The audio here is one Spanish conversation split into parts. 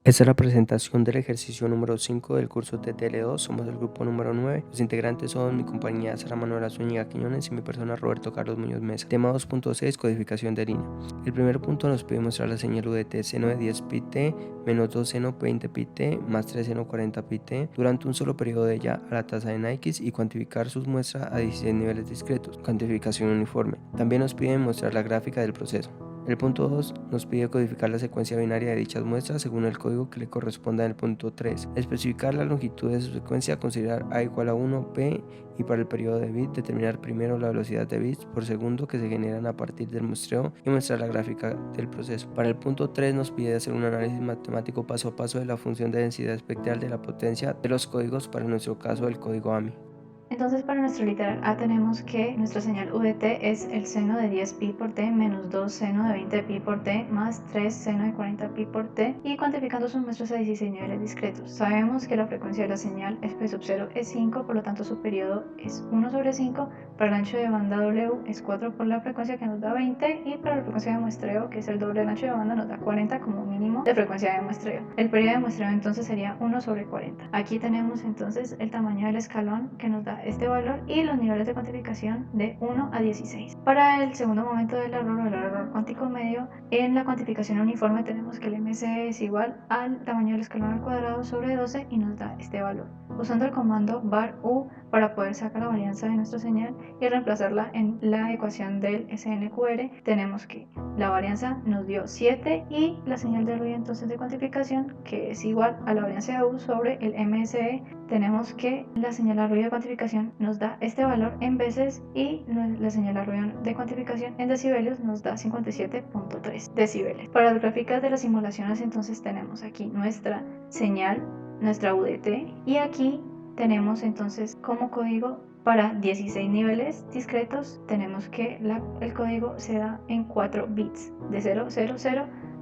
Esta es la presentación del ejercicio número 5 del curso TTL2. Somos el grupo número 9. Los integrantes son mi compañía Sara Manuela Zúñiga Quiñones y mi persona Roberto Carlos Muñoz Mesa. Tema 2.6, codificación de línea. El primer punto nos pide mostrar la señal UDT seno de 10 pt menos 2 seno 20 pt más 3 seno 40 pt durante un solo periodo de ya a la tasa en X y cuantificar sus muestras a 16 niveles discretos. Cuantificación uniforme. También nos pide mostrar la gráfica del proceso. El punto 2 nos pide codificar la secuencia binaria de dichas muestras según el código que le corresponda en el punto 3. Especificar la longitud de su secuencia, considerar a igual a 1 p y para el periodo de bit determinar primero la velocidad de bits por segundo que se generan a partir del muestreo y mostrar la gráfica del proceso. Para el punto 3 nos pide hacer un análisis matemático paso a paso de la función de densidad espectral de la potencia de los códigos, para nuestro caso el código AMI. Entonces para nuestro literal A tenemos que nuestra señal UDT es el seno de 10 pi por t menos 2 seno de 20 pi por t más 3 seno de 40 pi por t, y cuantificando sus muestras a 16 niveles discretos. Sabemos que la frecuencia de la señal P sub 0 es 5, por lo tanto su periodo es 1 sobre 5, para el ancho de banda W es 4 por la frecuencia que nos da 20, y para la frecuencia de muestreo, que es el doble del ancho de banda, nos da 40 como mínimo de frecuencia de muestreo. El periodo de muestreo entonces sería 1 sobre 40. Aquí tenemos entonces el tamaño del escalón que nos da este valor y los niveles de cuantificación de 1 a 16. Para el segundo momento del error, o el error cuántico medio, en la cuantificación uniforme tenemos que el MC es igual al tamaño del escalón al cuadrado sobre 12 y nos da este valor. Usando el comando var u para poder sacar la varianza de nuestra señal y reemplazarla en la ecuación del SNQR, tenemos que la varianza nos dio 7 y la señal de ruido entonces de cuantificación, que es igual a la varianza de U sobre el MSE, tenemos que la señal de ruido de cuantificación nos da este valor en veces y la señal de ruido de cuantificación en decibelios nos da 57.3 decibeles. Para las gráficas de las simulaciones entonces tenemos aquí nuestra señal, nuestra UDT, y aquí tenemos entonces como código para 16 niveles discretos tenemos que el código se da en 4 bits, de 000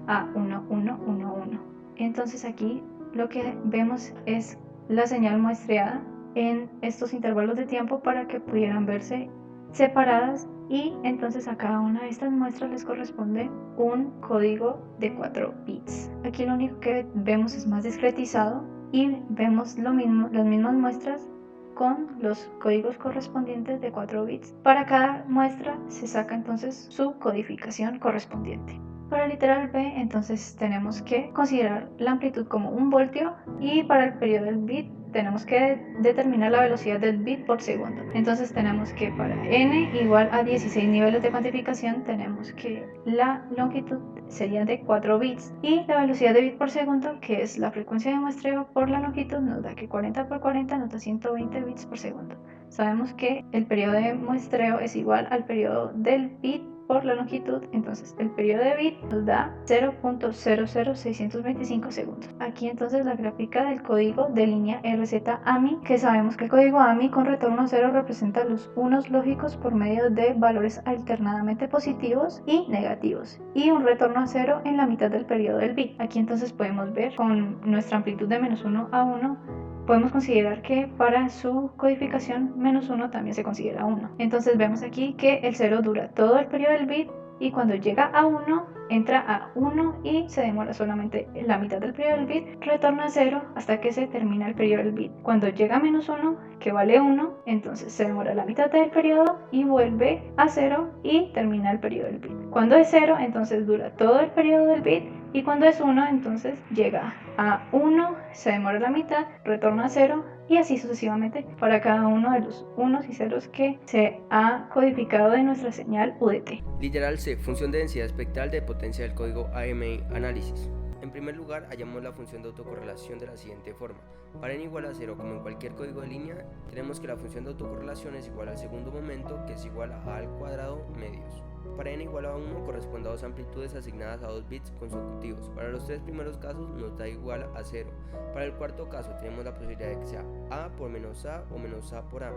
a 1111. Entonces aquí lo que vemos es la señal muestreada en estos intervalos de tiempo para que pudieran verse separadas, y entonces a cada una de estas muestras les corresponde un código de 4 bits. Aquí lo único que vemos es más discretizado y vemos las mismas muestras con los códigos correspondientes de 4 bits. Para cada muestra se saca entonces su codificación correspondiente. Para el literal B entonces tenemos que considerar la amplitud como 1 voltio, y para el periodo del bit tenemos que determinar la velocidad del bit por segundo. Entonces tenemos que para n igual a 16 niveles de cuantificación tenemos que la longitud sería de 4 bits y la velocidad de bit por segundo, que es la frecuencia de muestreo por la longitud, nos da que 40 por 40 nos da 120 bits por segundo. Sabemos que el periodo de muestreo es igual al periodo del bit por la longitud, entonces el periodo de bit nos da 0.00625 segundos. Aquí entonces la gráfica del código de línea RZ-AMI, que sabemos que el código AMI con retorno a 0 representa los unos lógicos por medio de valores alternadamente positivos y negativos, y un retorno a 0 en la mitad del periodo del bit. Aquí entonces podemos ver con nuestra amplitud de menos 1 a 1, podemos considerar que para su codificación menos 1 también se considera 1. Entonces vemos aquí que el 0 dura todo el periodo del bit, y cuando llega a 1 entra a 1 y se demora solamente la mitad del periodo del bit, retorna a 0 hasta que se termina el periodo del bit. Cuando llega a menos 1, que vale 1, entonces se demora la mitad del periodo y vuelve a 0 y termina el periodo del bit. Cuando es 0, entonces dura todo el periodo del bit, y cuando es 1, entonces llega a 1, se demora la mitad, retorna a 0, y así sucesivamente para cada uno de los unos y ceros que se ha codificado de nuestra señal UDT. Literal C, función de densidad espectral de potencia del código AMI análisis. En primer lugar, hallamos la función de autocorrelación de la siguiente forma. Para n igual a 0, como en cualquier código de línea, tenemos que la función de autocorrelación es igual al segundo momento, que es igual a al cuadrado medios. Para n igual a 1 corresponde a dos amplitudes asignadas a 2 bits consecutivos. Para los tres primeros casos nos da igual a 0. Para el cuarto caso tenemos la posibilidad de que sea a por menos a o menos a por a,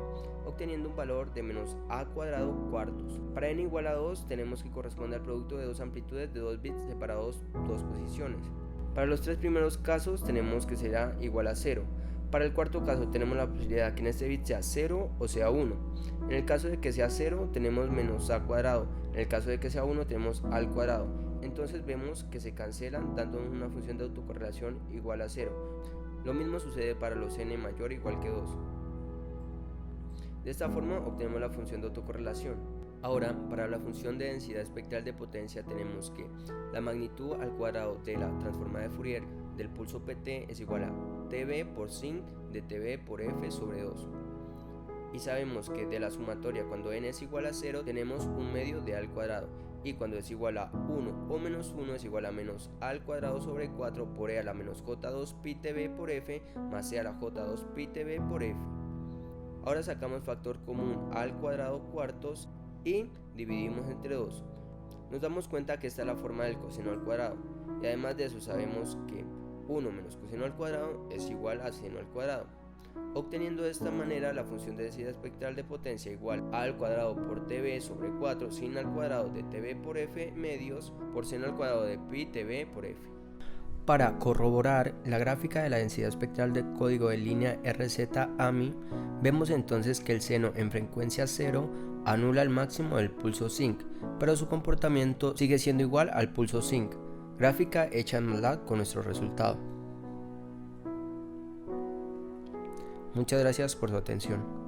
obteniendo un valor de menos a cuadrado cuartos. Para n igual a 2 tenemos que corresponde al producto de dos amplitudes de 2 bits separados dos posiciones. Para los tres primeros casos tenemos que será igual a 0. Para el cuarto caso tenemos la posibilidad de que en este bit sea 0 o sea 1. En el caso de que sea 0 tenemos menos a cuadrado, en el caso de que sea 1 tenemos al cuadrado, entonces vemos que se cancelan dándonos una función de autocorrelación igual a 0. Lo mismo sucede para los n mayor o igual que 2. De esta forma obtenemos la función de autocorrelación. Ahora, para la función de densidad espectral de potencia tenemos que la magnitud al cuadrado de la transformada de Fourier del pulso PT es igual a TV por sin de TV por F sobre 2. Y sabemos que de la sumatoria cuando n es igual a 0 tenemos un medio de a al cuadrado, y cuando es igual a 1 o menos 1 es igual a menos a al cuadrado sobre 4 por e a la menos j2 pi tv por f más e a la j2 pi tv por f. Ahora sacamos factor común a al cuadrado cuartos y dividimos entre 2. Nos damos cuenta que esta es la forma del coseno al cuadrado, y además de eso sabemos que 1 menos coseno al cuadrado es igual a seno al cuadrado, obteniendo de esta manera la función de densidad espectral de potencia igual a al cuadrado por tv sobre 4 sin al cuadrado de tv por f medios por seno al cuadrado de pi tv por f. Para corroborar la gráfica de la densidad espectral de código de línea RZ-AMI, vemos entonces que el seno en frecuencia 0 anula el máximo del pulso sinc, pero su comportamiento sigue siendo igual al pulso sinc. Gráfica hecha en MATLAB con nuestro resultado. Muchas gracias por su atención.